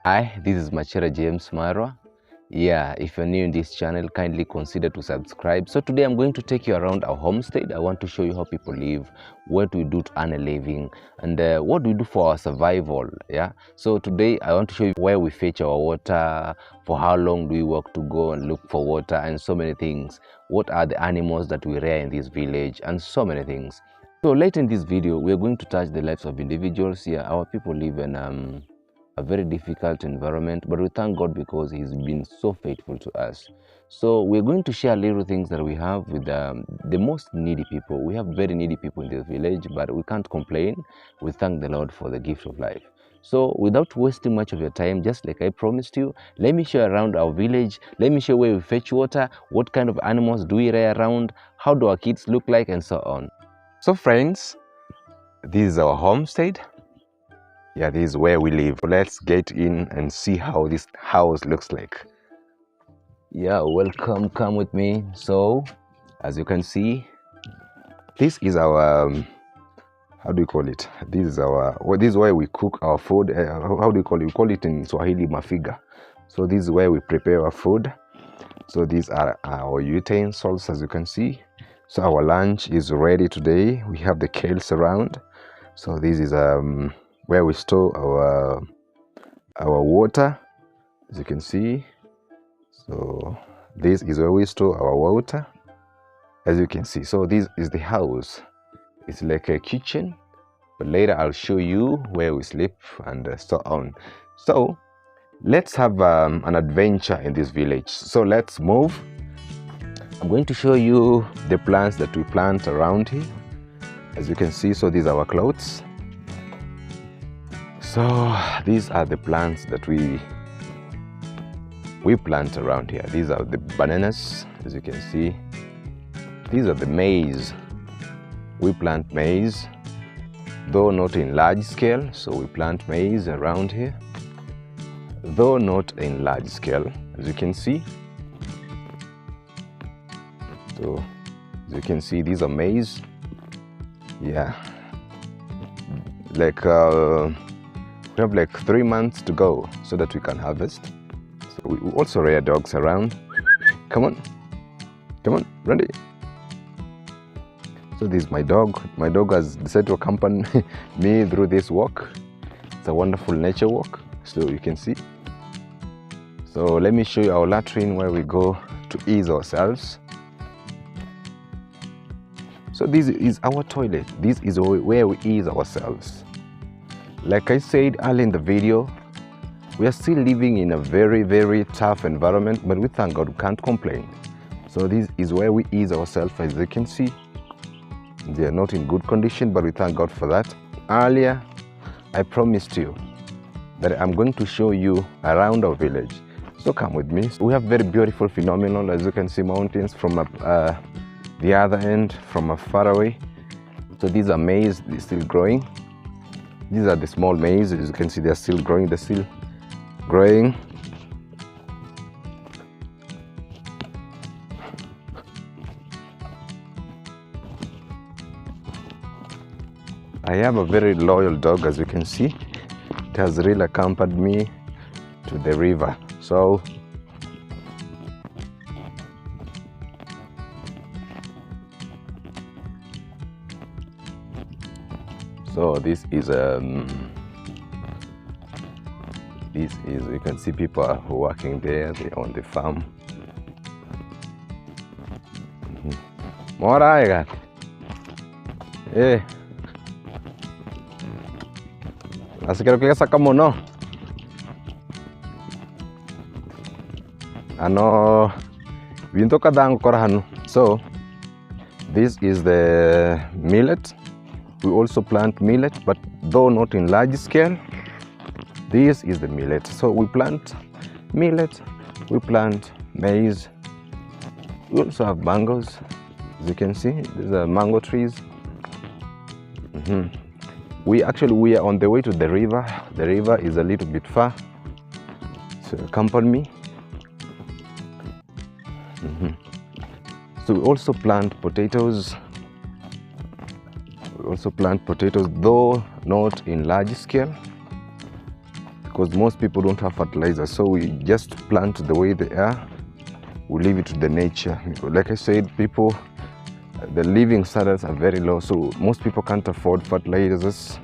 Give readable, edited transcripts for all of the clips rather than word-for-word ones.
Hi, this is Machera James Marwa. Yeah, if you're new in this channel, kindly consider to subscribe. So today I'm going to take you around our homestead. I want to show you how people live, what we do to earn a living, and what we do for our survival. Yeah. So today I want to show you where we fetch our water, for how long do we walk to go and look for water, and so many things. What are the animals that we rear in this village, and so many things. So later in this video, we are going to touch the lives of individuals. Yeah, our people live in a very difficult environment, but we thank God because He's been so faithful to us. So we're going to share little things that we have with the most needy people. We have very needy people in this village, but we can't complain. We thank the Lord for the gift of life. So without wasting much of your time, just like I promised you, let me show around our village. Let me show where we fetch water, what kind of animals do we rear around, how do our kids look like, and so on. So friends, this is our homestead. Yeah, this is where we live. Let's get in and see how this house looks like. Yeah, welcome, come with me. So as you can see, this is our how do you call it? This is our this is where we cook our food. How do you call it? We call it in Swahili mafiga. So this is where we prepare our food. So these are our utensils, as you can see. So our lunch is ready today. We have the kales around. So this is where we store our water, as you can see. So this is where we store our water, as you can see. So this is the house. It's like a kitchen, but later I'll show you where we sleep and so on. So let's have an adventure in this village. So let's move. I'm going to show you the plants that we plant around here, as you can see. So these are our clothes. So these are the plants that we plant around here. These are the bananas, as you can see. These are the maize. We plant maize, though not in large scale. So we plant maize around here, though not in large scale, as you can see. So as you can see, these are maize. Yeah, like we have like 3 months to go so that we can harvest. So we also rear dogs around. Come on, Randy. So this is my dog. My dog has decided to accompany me through this walk. It's a wonderful nature walk, so you can see. So let me show you our latrine where we go to ease ourselves. So this is our toilet. This is where we ease ourselves. Like I said earlier in the video, we are still living in a very, very tough environment, but we thank God, we can't complain. So this is where we ease ourselves. As you can see, they are not in good condition, but we thank God for that. Earlier, I promised you that I'm going to show you around our village. So come with me. We have very beautiful, phenomenal, as you can see, mountains from the other end, from far away. So these are maize, they're still growing. These are the small maize, as you can see, they're still growing, they're still growing. I have a very loyal dog, as you can see. It has really accompanied me to the river. So this is you can see people are working there. They're on the farm. Mora got. Eh. Nasikira kugesa kama no. Ano bintu kadang kora hanu. So this is the millet. We also plant millet, but though not in large scale. This is the millet. So we plant millet, we plant maize. We also have mangoes, as you can see. These are mango trees. We are on the way to the river. The river is a little bit far, so accompany me. So we also plant potatoes. We also plant potatoes, though not in large scale. because most people don't have fertilizer, so we just plant the way they are. We leave it to the nature. Like I said, people, the living standards are very low, so most people can't afford fertilizers,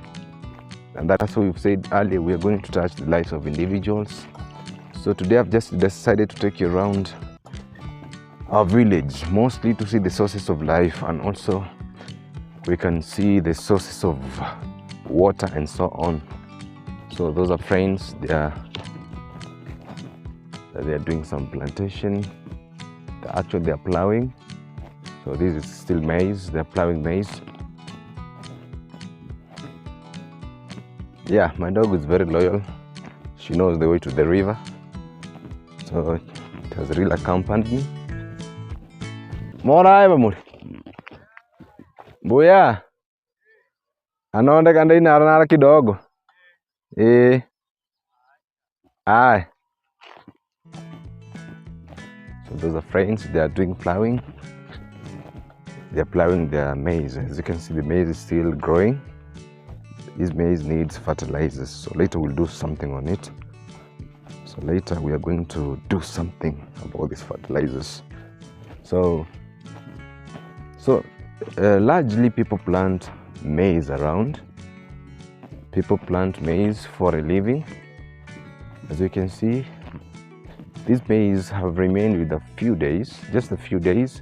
and that's why we've said earlier we are going to touch the lives of individuals. So today I've just decided to take you around our village, mostly to see the sources of life, and also we can see the sources of water and so on. So those are friends, they are doing some plantation. Actually they are plowing. So this is still maize, they're plowing maize. Yeah, my dog is very loyal. She knows the way to the river. So it has really accompanied me. Mora muri. Buya. Anaonda kanda inara kidogo. Aye. So those are friends, they are doing plowing. They are plowing their maize. As you can see, the maize is still growing. This maize needs fertilizers, so later we'll do something on it. So later we are going to do something about these fertilizers. So largely people plant maize around. People plant maize for a living. As you can see, these maize have remained with a few days, just a few days,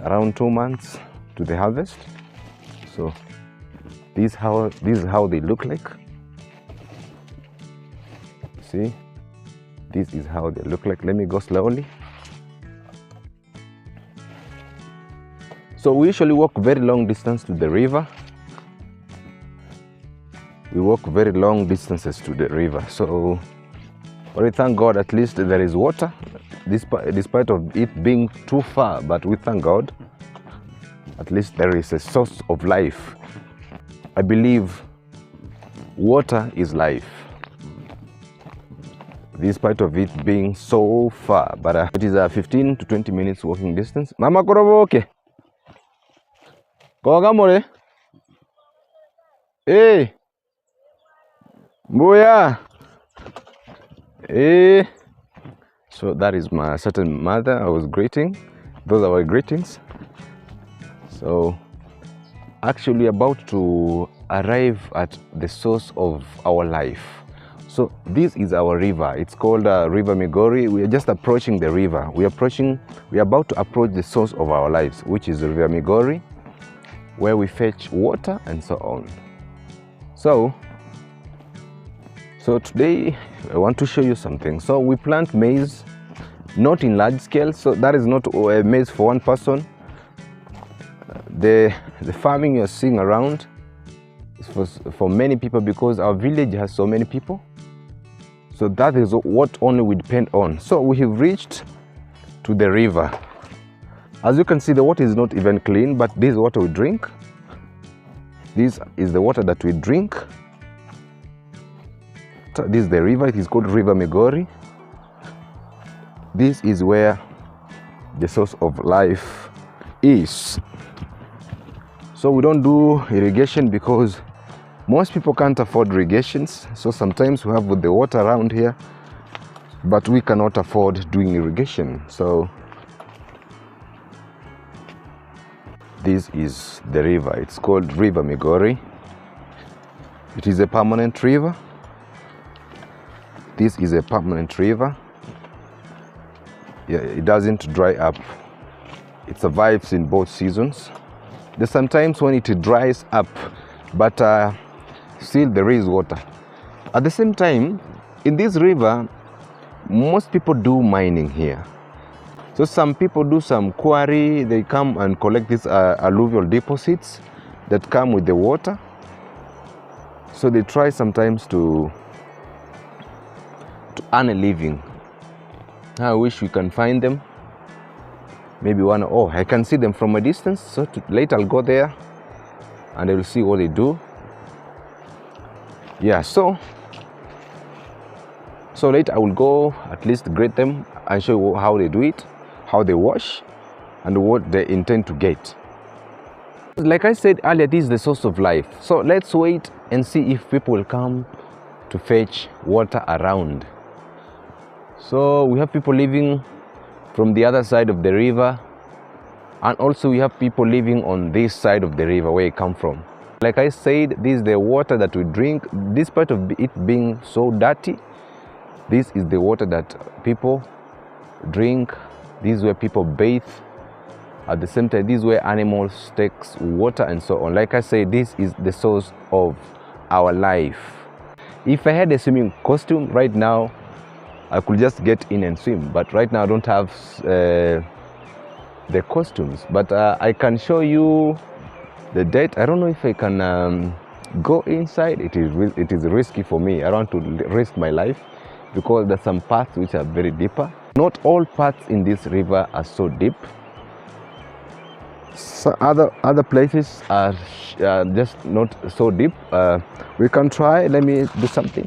around 2 months to the harvest. So this is how they look like. See, this is how they look like. Let me go slowly. So we usually walk very long distance to the river. We walk very long distances to the river. So, but we thank God at least there is water, despite of it being too far. But we thank God at least there is a source of life. I believe water is life, despite of it being so far. But it is a 15 to 20 minutes walking distance. Mama koroboke. Koga more. Hey. Boya. Hey. So that is my certain mother I was greeting. Those are our greetings. So actually about to arrive at the source of our life. So this is our river. It's called River Migori. We are just approaching the river. We are about to approach the source of our lives, which is the River Migori, where we fetch water and so on. So today I want to show you something. So we plant maize, not in large scale. So that is not a maize for one person. The farming you're seeing around is for many people, because our village has so many people. So that is what only we depend on. So we have reached to the river. As you can see, the water is not even clean, but this is water we drink. This is the water that we drink. This is the river. It is called River Migori. This is where the source of life is. So we don't do irrigation because most people can't afford irrigations. So sometimes we have the water around here, but we cannot afford doing irrigation. So this is the river. It's called River Migori. It is a permanent river. This is a permanent river. Yeah, it doesn't dry up. It survives in both seasons. There's sometimes when it dries up, but still there is water. At the same time, in this river, most people do mining here. So some people do some quarry. They come and collect these alluvial deposits that come with the water. So they try sometimes to earn a living. I wish we can find them. Maybe I can see them from a distance. So later I'll go there and I will see what they do. Yeah, so later I will go at least greet them and show you how they do it, how they wash, and what they intend to get. Like I said earlier, this is the source of life. So let's wait and see if people will come to fetch water around. So we have people living from the other side of the river, and also we have people living on this side of the river where I come from. Like I said, this is the water that we drink. Despite of it being so dirty, this is the water that people drink. This is where people bathe. At the same time, this is where animals take water and so on. Like I said, this is the source of our life. If I had a swimming costume right now, I could just get in and swim. But right now I don't have the costumes. But I can show you the date. I don't know if I can go inside. It is risky for me. I don't want to risk my life because there's some paths which are very deeper. Not all paths in this river are so deep. So other places are just not so deep. We can try. Let me do something.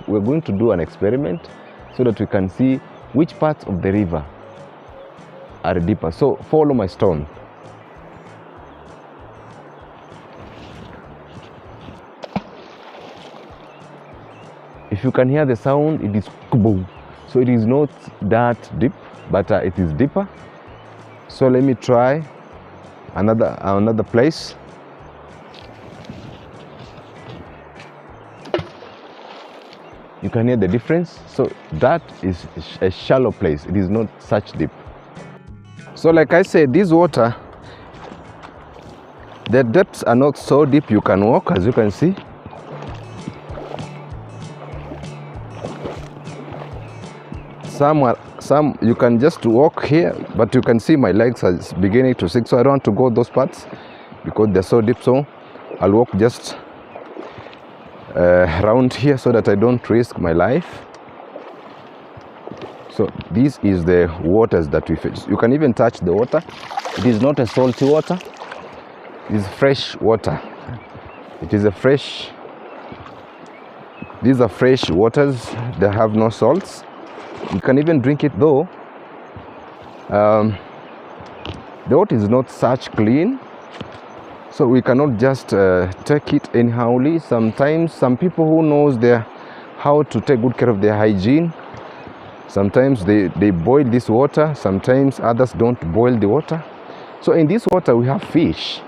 We're going to do an experiment so that we can see which parts of the river are deeper. So follow my stone. If you can hear the sound, it is boom. So it is not that deep, but it is deeper. So let me try another place. You can hear the difference. So that is a shallow place. It is not such deep. So like I said, this water, the depths are not so deep. You can walk, as you can see. Some you can just walk here, but you can see my legs are beginning to sink. So I don't want to go those parts because they're so deep. So I'll walk just around here so that I don't risk my life. So this is the waters that we fish. You can even touch the water. It is not a salty water. It is fresh water. It is a fresh. These are fresh waters. They have no salts. You can even drink it though. The water is not such clean. So we cannot just take it anyhowly. Sometimes some people who knows how to take good care of their hygiene, sometimes they boil this water, sometimes others don't boil the water. So in this water we have fish.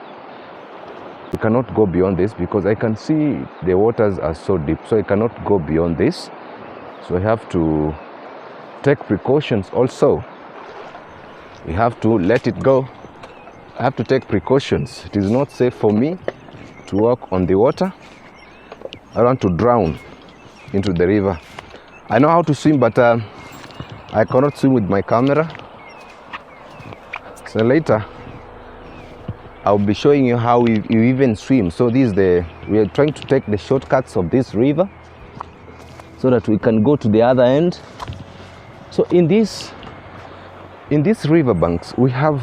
We cannot go beyond this because I can see the waters are so deep. So I cannot go beyond this. So I have to take precautions also. We have to let it go. I have to take precautions. It is not safe for me to walk on the water. I don't want to drown into the river. I know how to swim, but I cannot swim with my camera. So later, I'll be showing you how you even swim. So we are trying to take the shortcuts of this river so that we can go to the other end. So in these river banks, we have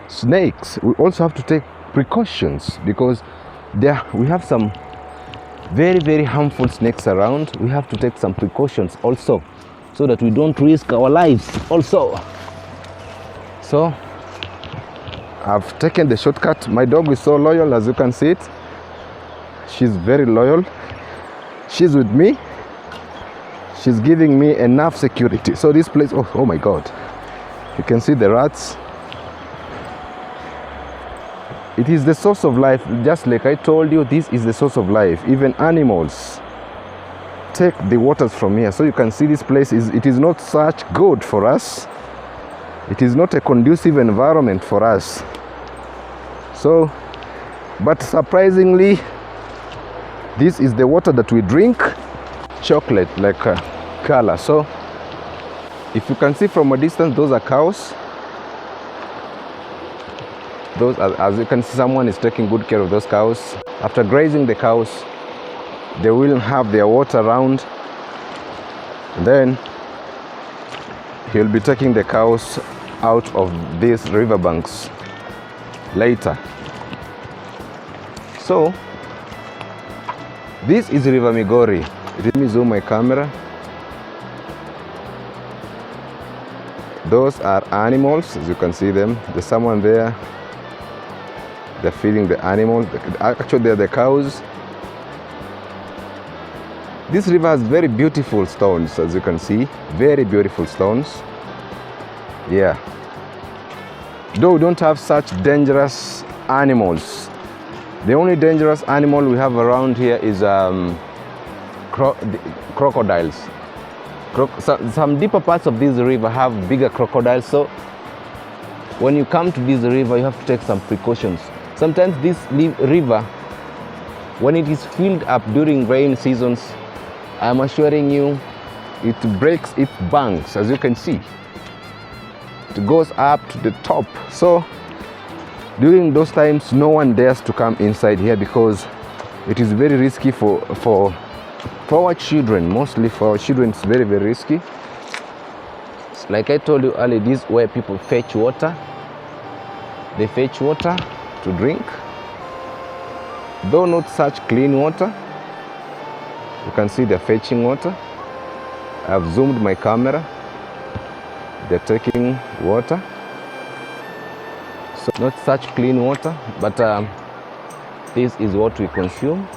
snakes. We also have to take precautions because we have some very, very harmful snakes around. We have to take some precautions also so that we don't risk our lives also. So I've taken the shortcut. My dog is so loyal, as you can see it. She's very loyal. She's with me. She's giving me enough security. So this place, oh my God. You can see the rats. It is the source of life. Just like I told you, this is the source of life. Even animals take the waters from here. So you can see this place it is not such good for us. It is not a conducive environment for us. So, but surprisingly, this is the water that we drink. Chocolate like color. So if you can see from a distance, those are cows. Those are, as you can see, someone is taking good care of those cows. After grazing the cows, they will have their water around. Then he'll be taking the cows out of these riverbanks later. So this is River Migori. Let me zoom my camera. Those are animals, as you can see them. There's someone there. They're feeding the animals. Actually, they're the cows. This river has very beautiful stones, as you can see. Very beautiful stones. Yeah. Though we don't have such dangerous animals. The only dangerous animal we have around here is crocodiles. Some deeper parts of this river have bigger crocodiles, so when you come to this river you have to take some precautions. Sometimes this river, when it is filled up during rain seasons, I'm assuring you, it breaks its banks, as you can see. It goes up to the top. So during those times, no one dares to come inside here because it is very risky for our children. Mostly for our children, it's very, very risky. Like I told you earlier, this is where people fetch water. They fetch water to drink, though not such clean water. You can see they're fetching water. I've zoomed my camera. They're taking water. So not such clean water, but this is what we consume.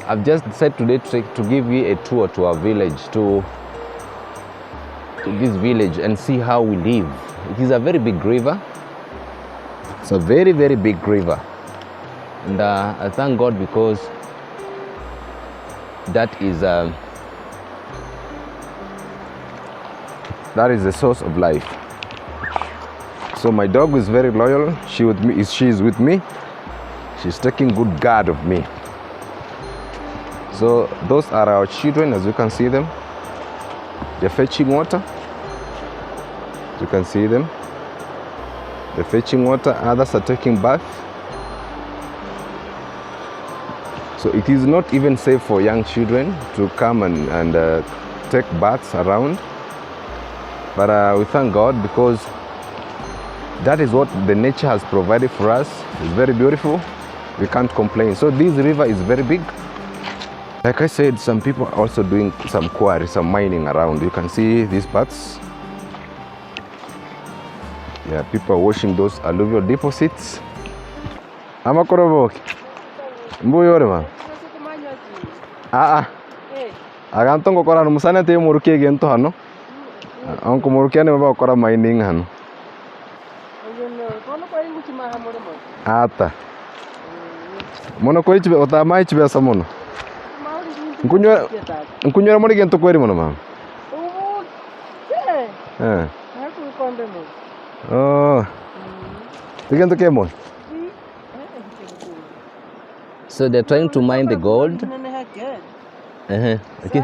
I've just decided today to give you a tour to our village, to this village, and see how we live. It is a very big river. It's a very, very big river. And I thank God because that is the source of life. So my dog is very loyal. She is with me. She's taking good guard of me. So those are our children, as you can see them. They're fetching water. You can see them. They're fetching water. Others are taking bath. So it is not even safe for young children to come and take baths around. But we thank God because that is what the nature has provided for us. It's very beautiful. We can't complain. So this river is very big. Like I said, some people are also doing some quarry, some mining around. You can see these parts. Yeah, people are washing those alluvial deposits. Amakoroboki. Mbuyore ma. Agantongo kora musana te muruke gento hano. Anko muruke ne ba kora mining hano. Ata. Mono ko ichibe otama ichibe samono. Nkunywa muri gento kweri mono ma. Oh. Gento kemo. So they're trying to mine the gold. Okay.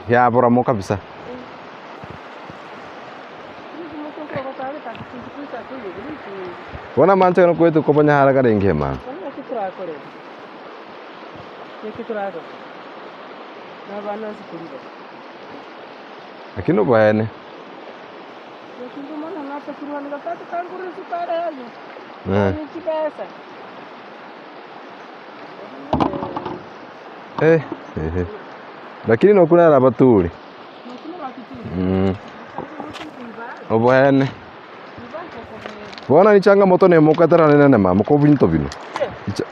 Ya bora mo kabisa. Wana manche no kwetu kopanya haraka renge ma. Akino bwana. Lakini nokuna rabaturi. Obwana. Bona ni changamoto ne mukatara nene mama ko binto bino.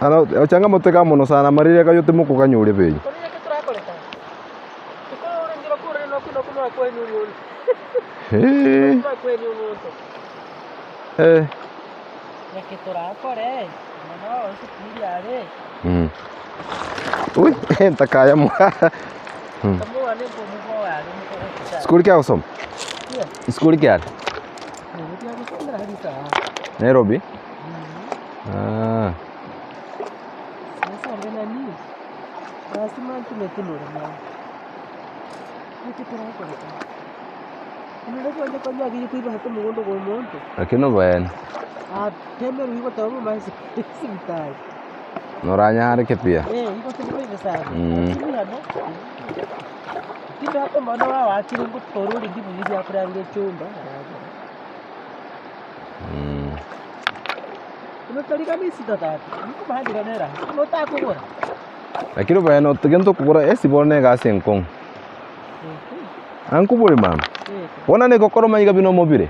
Ana changamoto ka mono sana marire ka yote muko kanyure beyi. Ui, takaya mo. Skuli kya usom? Skuli kya? Nairobi? Akino bwana. Noranya hari ke pia. Lakini bwana utagento kugura esi bone gase nkong. Anku bori mam. Bona ne kokoro manyiga bino mobile.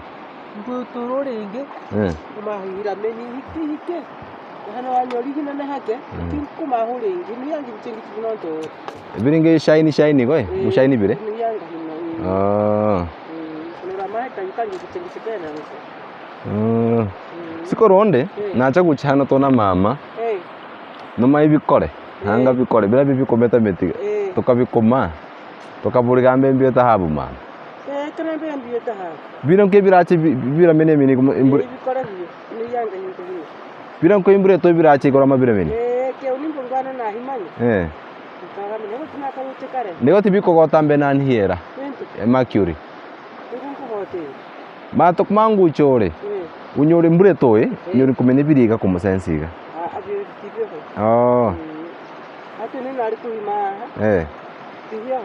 hano wanyori gina na hake kuma hore ngini yangi mchengi kinoto biringe shiny koi mushiny bire ni yanga hino nura mahita yukangi mchengi chikena nso siko ronde nacha guchana tona mama no mai bikore hanga bikore bira bibikometa metiga tukabikoma tukaburiga mbembe ta habu mama kana mbembe ta habu bira nke birache bira mene imbure bikore ni yanga hino bira ko imbure to birache gora mabire mene ke ulimbo ngana na himani kara mene ko tuna ka utekare nego tibiko gotambe nan hiera mercury matok mangu chore unyore mbure toye nyori kumene biriga kumusensiga ati ni nari kuima tihia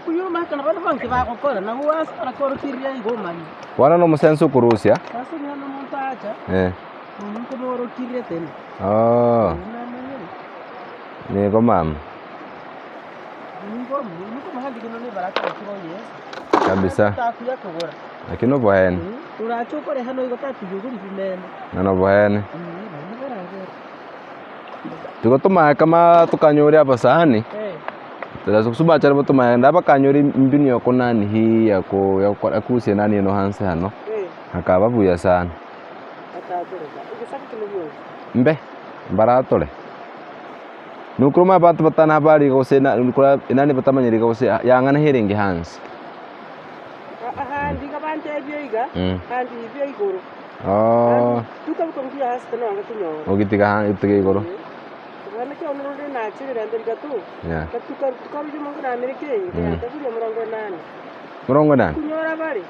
kuyo makana bana banki ba kokora na huwa sana koro kiria igomani wana no musensu kurusia sasa ni ana montaja mungu no kiria tena ni go mam kabisa lakini bohen turachokore hano igotatu yuguri vimene nano bohen tugotuma kama tukanyore hapa sahani turazukusuba cyane botuma ndaba kanyore mbini yako nani hii yako akusie nani no hanse hano akaba buya sana mbe mbaratole nukruma abantu batana bari gose nukura inani batamanyiri gose yangana herenge hansi ndi kabante byoiga kandi byoigoro tukabukomvia hasi tano anga tunyo ogitiga itige igoro bana ke onoro na chire ndari gatu tukarujo mungu na amerike taburi murongo nani kunyora bari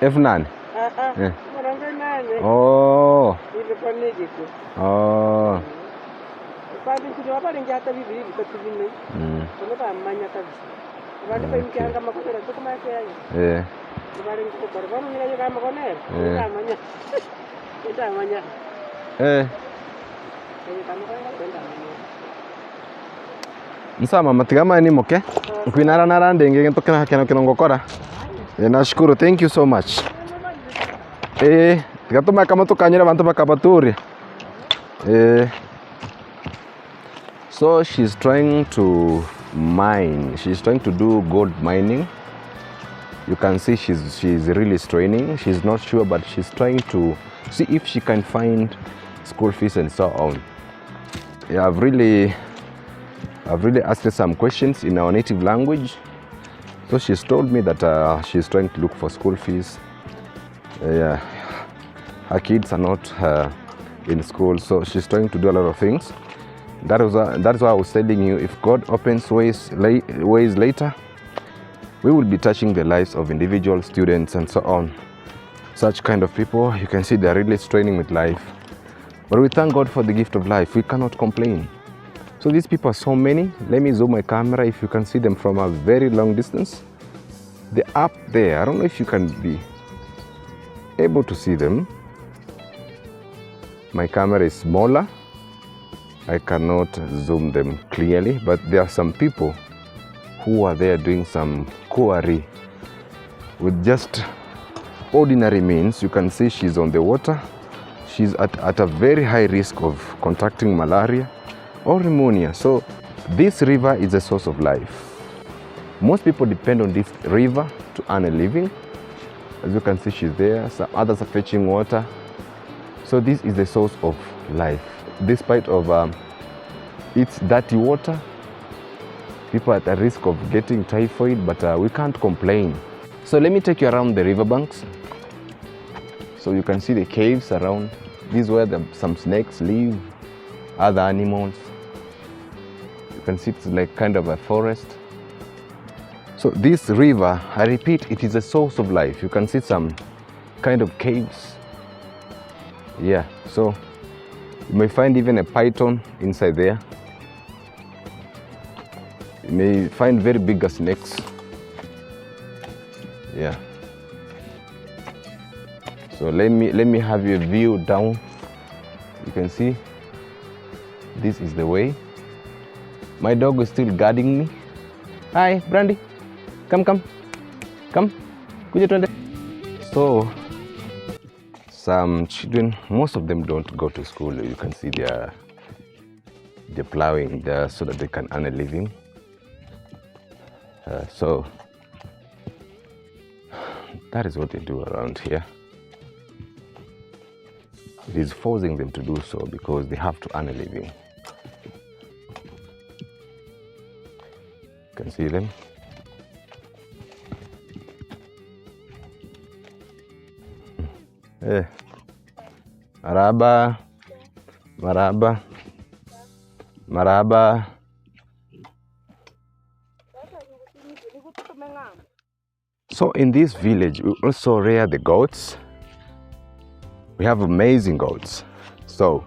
F9 murongo nani ile panege ko kandi kunyora bari ngata bibiri bitatu kono bamanya kabisa bandi bayimkanga makotera tukumake yayo bari ngukora bano ngira kama konera kamanya itamanya Nsama matigama ni moke kwinara narandenge ngentokena hakena kinongokora nashukuru thank you so much tigatuma kama tukanyira abantu bakabaturi so she's trying to mine, she's trying to do gold mining. You can see she's really straining. She's not sure, but she's trying to see if she can find school fees and so on. Yeah, I've really asked her some questions in our native language. So she's told me that she's trying to look for school fees. Yeah, her kids are not in school, so she's trying to do a lot of things. That is why I was telling you, if God opens ways later, we will be touching the lives of individual students and so on. Such kind of people, you can see they're really straining with life. But we thank God for the gift of life. We cannot complain. So these people are so many. Let me zoom my camera if you can see them from a very long distance. They're up there. I don't know if you can be able to see them. My camera is smaller. I cannot zoom them clearly, but there are some people who are there doing some quarry with just ordinary means. You can see she's on the water. She's at a very high risk of contracting malaria or pneumonia. So this river is a source of life. Most people depend on this river to earn a living. As you can see, she's there. Some others are fetching water. So this is the source of life. Despite of its dirty water, people are at a risk of getting typhoid, but we can't complain. So let me take you around the riverbanks. So you can see the caves around. This is where some snakes live, other animals. You can see it's like kind of a forest. So this river, I repeat, it is a source of life. You can see some kind of caves. Yeah, so you may find even a python inside there. You may find very big snakes. Yeah. So let me have you a view down. You can see this is the way. My dog is still guarding me. Hi, Brandy. Come. Kuja twende. So some children, most of them don't go to school. You can see they're plowing there so that they can earn a living. So that is what they do around here. It is forcing them to do so because they have to earn a living. You can see them. Hey. Maraba, maraba, maraba. So in this village, we also rear the goats. We have amazing goats. So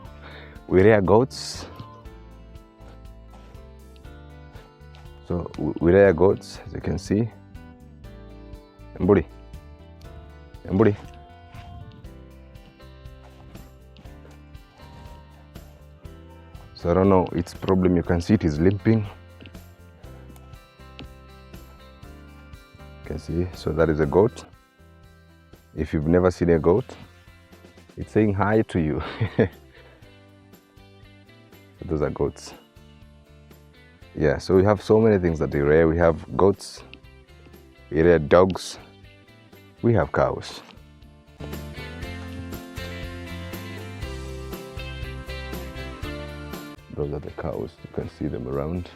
we rear goats. So we rear goats, as you can see. Mburi. Mburi. So I don't know its problem. You can see it is limping. You can see, so that is a goat. If you've never seen a goat, it's saying hi to you. Those are goats. Yeah, so we have so many things that we rear. We have goats, we rear dogs, we have cows. Those are the cows. You can see them around.